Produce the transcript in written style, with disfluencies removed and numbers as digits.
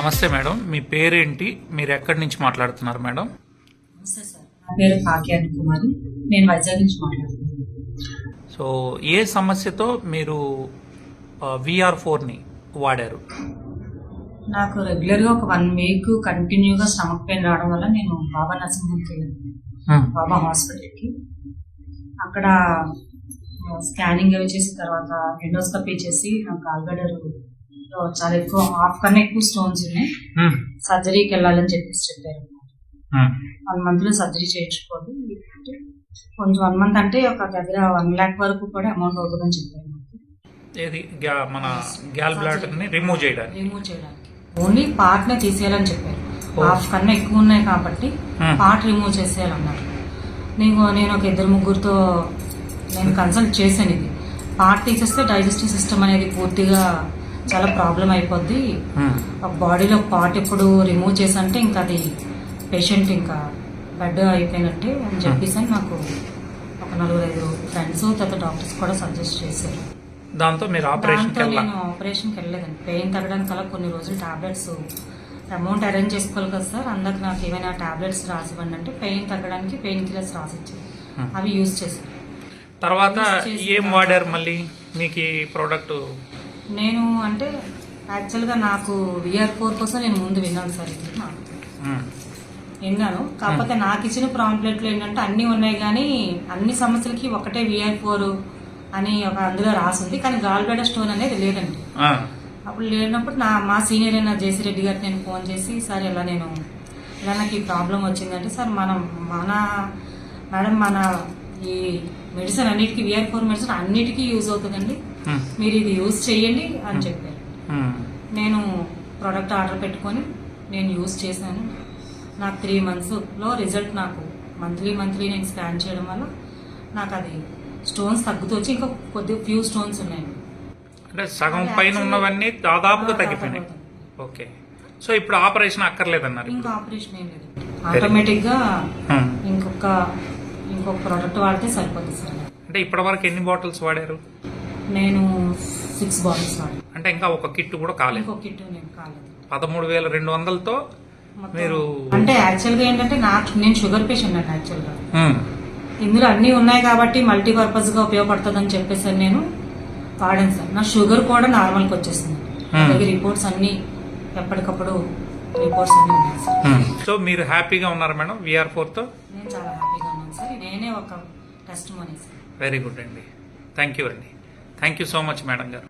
నమస్తే మేడం, మీ పేరేంటి, మీరు ఎక్కడి నుంచి మాట్లాడుతున్నారు మేడం? నమస్తే సార్, నా పేరు కాకియాని కుమారి, నేను వైజాగ్ నుంచి మాట్లాడుతున్నాను. సో ఏ సమస్యతో మీరు VR4ని వాడారు? నాకు రెగ్యులర్గా ఒక 1 వీక్ కంటిన్యూగా స్టమక్ పెయిన్ రావడం వల్ల నేను బాబా నరసింహకి వెళ్ళాను, బాబా హాస్పిటల్కి. అక్కడ స్కానింగ్ అవి చేసిన తర్వాత ఎండోస్కోపీ చేసి నాకు గాల్బ్లాడర్ చాలా ఎక్కువ, హాఫ్ కన్నా ఎక్కువ స్టోన్స్ ఉన్నాయి, సర్జరీకి వెళ్ళాలని చెప్పారు. 1 month లో సర్జరీ చేయించుకోవాలి, కొంచెం 1 month అంటే ఒక దగ్గర 1 lakh వరకు కూడా అమౌంట్ అవుతుందని చెప్పారు. మన గాల్బ్లాడర్ని రిమూవ్ చేయడానికి ఓన్లీ పార్ట్ నే తీసేయాలని చెప్పారు. హాఫ్ కన్నా ఎక్కువ ఉన్నాయి కాబట్టి పార్ట్ రిమూవ్ చేసేయాలన్నారు. నేను ఒక 2-3 నేను కన్సల్ట్ చేశాను. ఇది పార్ట్ తీసేస్తే డైజెస్టివ్ సిస్టమ్ అనేది పూర్తిగా చాలా ప్రాబ్లం అయిపోద్ది. ఒక బాడీలో పార్ట్ ఎప్పుడు రిమూవ్ చేసంటే ఇంకా అది పేషెంట్ ఇంకా బెడ్ అయిపోయినట్టే అని చెప్పేసి నాకు ఒక 4-5 ఫ్రెండ్స్ తర్వాత డాక్టర్స్ కూడా సజెస్ట్ చేశారు. దాంతో మీరు నేను ఆపరేషన్కి వెళ్ళలేదండి. పెయిన్ తగ్గడానికి అలా కొన్ని రోజులు టాబ్లెట్స్ అమౌంట్ అరేంజ్ చేసుకోవాలి కదా సార్, అందుకు నాకు ఏమైనా టాబ్లెట్స్ రాసివ్వండి అంటే పెయిన్ తగ్గడానికి పెయిన్ కిల్లర్స్ రాసిచ్చారు. అవి యూజ్ చేశాను. తర్వాత ఏం వాడారు మళ్ళీ మీకు ఈ ప్రోడక్ట్? నేను అంటే యాక్చువల్గా నాకు VR4 కోసం నేను ముందు విన్నాను సార్, విన్నాను. కాకపోతే నాకు ఇచ్చిన ప్రాంప్లెట్లు ఏంటంటే అన్నీ ఉన్నాయి కానీ అన్ని సమస్యలకి ఒకటే VR4 అని ఒక అందులో రాసింది, కానీ గాల్బ్లాడర్ స్టోన్ అనేది లేదండి. అప్పుడు లేనప్పుడు మా సీనియర్ అయిన జేసీ రెడ్డి గారికి నేను ఫోన్ చేసి, సార్ ఇలా నాకు ఈ ప్రాబ్లం వచ్చిందంటే, సార్ మేడం మన ఈ మెడిసిన్ అన్నిటికీ VR4 మెడిసిన్ అన్నిటికీ యూజ్ అవుతుందండి, మీరు ఇది యూజ్ చేయండి అని చెప్పారు. నేను ప్రోడక్ట్ ఆర్డర్ పెట్టుకొని నేను యూజ్ చేశాను. నాకు 3 monthsలో రిజల్ట్, నాకు మంత్లీ నేను స్కాన్ చేయడం వల్ల నాకు అది స్టోన్స్ తగ్గుతూ వచ్చి ఇంకా ఫ్యూ స్టోన్స్ ఉన్నాయి. అంటే సగం పైన ఉన్నవన్నీ దాదాపుగా తగ్గిపోయినాయి. ఓకే, సో ఇప్పుడు ఆపరేషన్ అక్కర్లేదన్నారు? ఇంకా ఆపరేషన్ ఏం లేదు, ఆటోమేటిక్ గా ఇంకొక ప్రోడక్ట్ వాడితే సరిపోతుంది సార్. అంటే ఇప్పటి వరకు ఎన్ని బాటిల్స్ వాడారు? నేను 6 బాటిల్స్ వాడాను. అంటే ఇంకా ఒక కిట్ కూడా కాలేదు? ఇంకో కిట్ నేను కాలేదు. 13,200తో మీరు అంటే యాక్చువల్గా ఏంటంటే నేను షుగర్ పేషెంట్ అండి. యాక్చువల్గా ఇందులో అన్నీ ఉన్నాయి కాబట్టి మల్టీపర్పస్ గా ఉపయోగపడుతుంది అని చెప్పేసి నేను వాడాను సార్. నా షుగర్ కూడా నార్మల్కి వచ్చేసింది. దగ్గర రిపోర్ట్స్ అన్ని ఎప్పటికప్పుడు రిపోర్ట్స్ అన్ని ఉన్నాయి సార్. సో మీరు హ్యాపీగా ఉన్నారు మేడం VR4తో? నేను చాలా హ్యాపీగా ఉన్నాను సార్. నేనే ఒక టెస్టిమోనీ సార్. వెరీ గుడ్ అండి, థ్యాంక్ యూ అండి, thank you so much madam గారు.